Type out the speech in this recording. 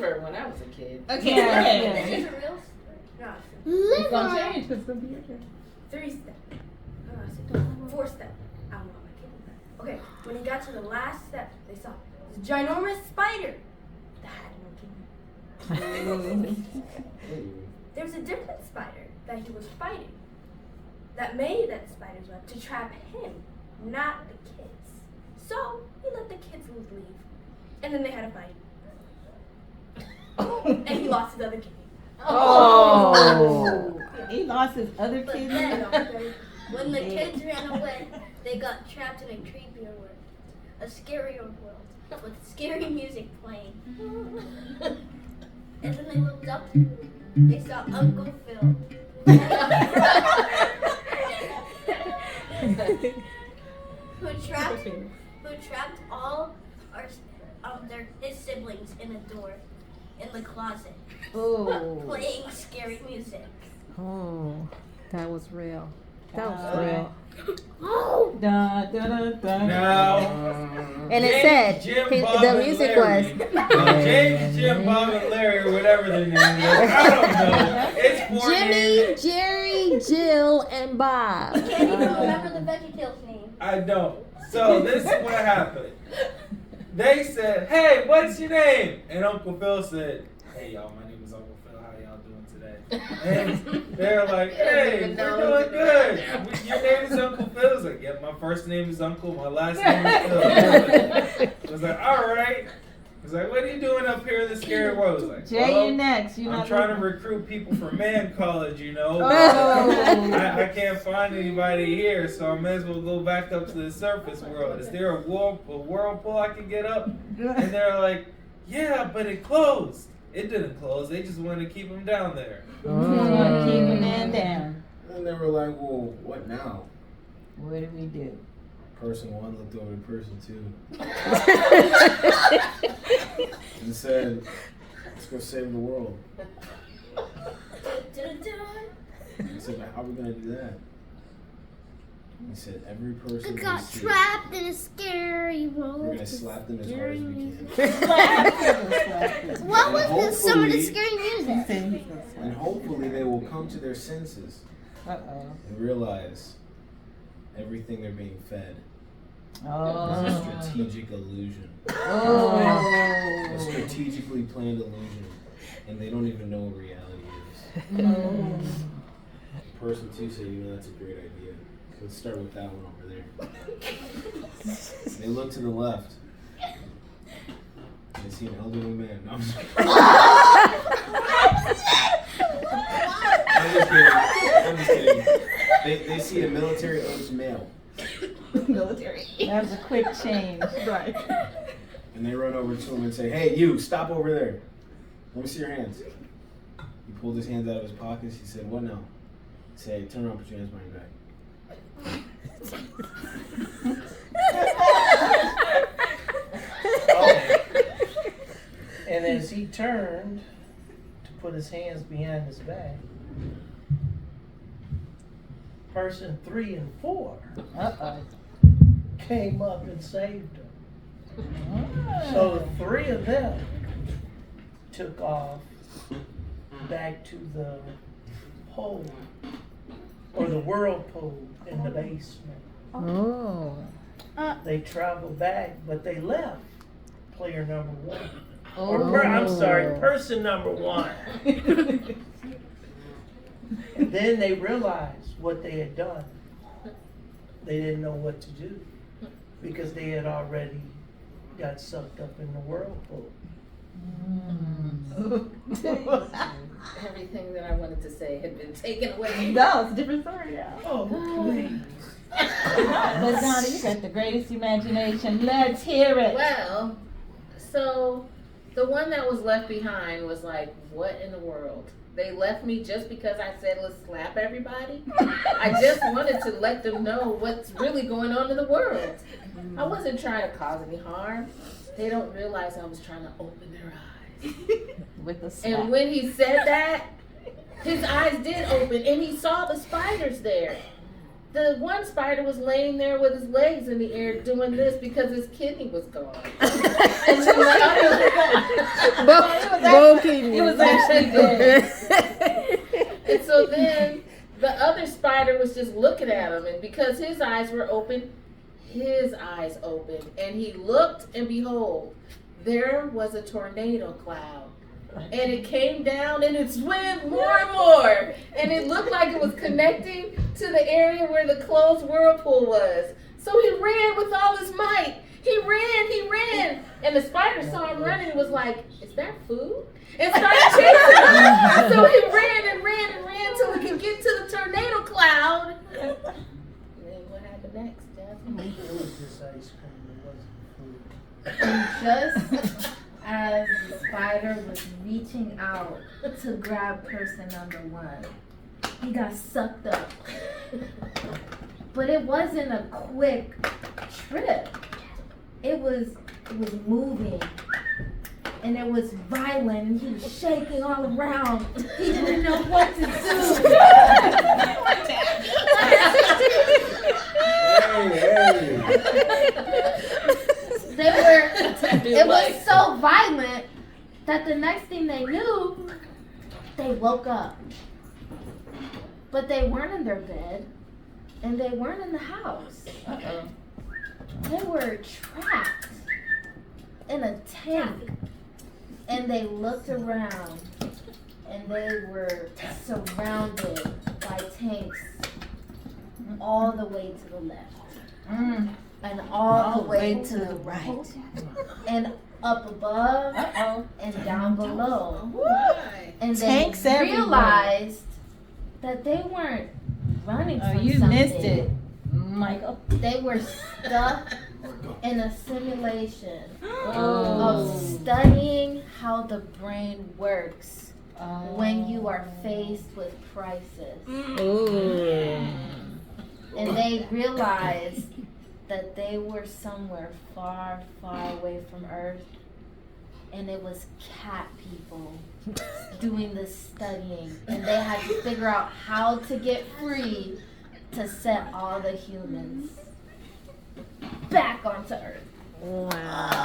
liver when I was a kid. Okay. This is a real story. No, It's gonna change. It's gonna be your turn. 3 step. No, I said 4 step. I don't know my kid. Okay, when he got to the last step, they saw this ginormous spider that had no kingdom. There was a different spider that he was fighting that made that spider's web to trap him, not the kids. So he let the kids leave, and then they had a fight. And he lost his other kidney. Oh. Yeah. He lost his other But kid. then, when the kids ran away, they got trapped in a creepier world, a scarier world, with scary music playing. And then they looked up, they saw Uncle Phil. who trapped all his siblings in a door in the closet, Oh. playing scary music. Oh, that was real. That was real. Oh! Dun, dun, dun, dun. Now, And it James, said, Jim, his, Bob, the and music Larry. was, No, James, Jim, Bob, and Larry, or whatever their name is. I don't know. It's 4 Jimmy, names. Jerry, Jill, and Bob. I can't even remember the VeggieTales name. I don't. So this is what happened. They said, "Hey, what's your name?" And Uncle Phil said, "Hey, y'all, my name is Uncle Phil. How y'all doing today?" And they're like, "Hey, we're doing good. Your name is Uncle Phil?" I was like, "Yep, my first name is Uncle. My last name is Phil." I was like, "All right." I was like, "What are you doing up here in the scary world?" I was like, Jay, "Well, you next. You I'm trying to recruit people for man college, you know. Oh. I can't find anybody here, so I may as well go back up to the surface world. Is there a whirlpool I can get up?" And they're like, "Yeah, but it closed." It didn't close. They just wanted to keep them down there. Keep a man down. And they were like, well, what now? What do we do? Person 1 looked over to person 2 and said, let's go save the world. He said, how are we going to do that? He said, every person We we got see, trapped in a scary we're world. going to slap them as hard as we can. What was And some of the hopefully- scary music? And hopefully they will come to their senses Uh-oh. and realize everything they're being fed is a Oh. strategic illusion. Oh. A strategically planned illusion. And they don't even know what reality is. Person 2 said, you know, that's a great idea. Let's start with that one over there. They look to the left. They see an elderly man. No, I'm just kidding. I'm just kidding. They see a military-aged male. Military. That was a quick change. Right. And they run over to him and say, hey, you, stop over there. Let me see your hands. He pulled his hands out of his pockets. He said, what now? He said, hey, turn around, put your hands behind your back. And as he turned to put his hands behind his back, person 3 and 4 Uh-oh. came up and saved him. So the 3 of them took off back to the hole or the whirlpool in the basement. Oh. They traveled back, but they left player number 1. I'm sorry, person number 1. And then they realized what they had done. They didn't know what to do because they had already got sucked up in the whirlpool. Everything that I wanted to say had been taken away. No, it's a different story now. Oh, please. But Donna, you got the greatest imagination. Let's hear it. Well, so the one that was left behind was like, what in the world? They left me just because I said, let's slap everybody? I just wanted to let them know what's really going on in the world. I wasn't trying to cause any harm. They don't realize I was trying to open their eyes. With the slap. And when he said that, his eyes did open and he saw the spiders there. the one spider was laying there with his legs in the air doing this because his kidney was gone. And then the Bone kidney. It was actually dead. And so then the other spider was just looking at him, and because his eyes were open, his eyes opened, and he looked, and behold, there was a tornado cloud. And it came down and it swam more and more. And it looked like it was connecting to the area where the closed whirlpool was. So he ran with all his might. He ran. And the spider saw him running and was like, is that food? And started chasing him. So he ran till he could get to the tornado cloud. And then what happened next, Jasmine? It was just ice cream. It wasn't food. And just as the spider was reaching out to grab person number one, he got sucked up. But it wasn't a quick trip. It was moving. And it was violent, and he was shaking all around. He didn't know what to do. It was so violent that the next thing they knew, they woke up. But they weren't in their bed, and they weren't in the house. They were trapped in a tank. And they looked around, and they were surrounded by tanks all the way to the left. And all the way to the right. And up above and down below. And they Tanks everywhere. realized that they weren't running from You something. missed it, Michael. They were stuck in a simulation of studying how the brain works when you are faced with crisis. And they realized that they were somewhere far, far away from Earth, and it was cat people doing the studying, and they had to figure out how to get free to set all the humans back onto Earth. Wow.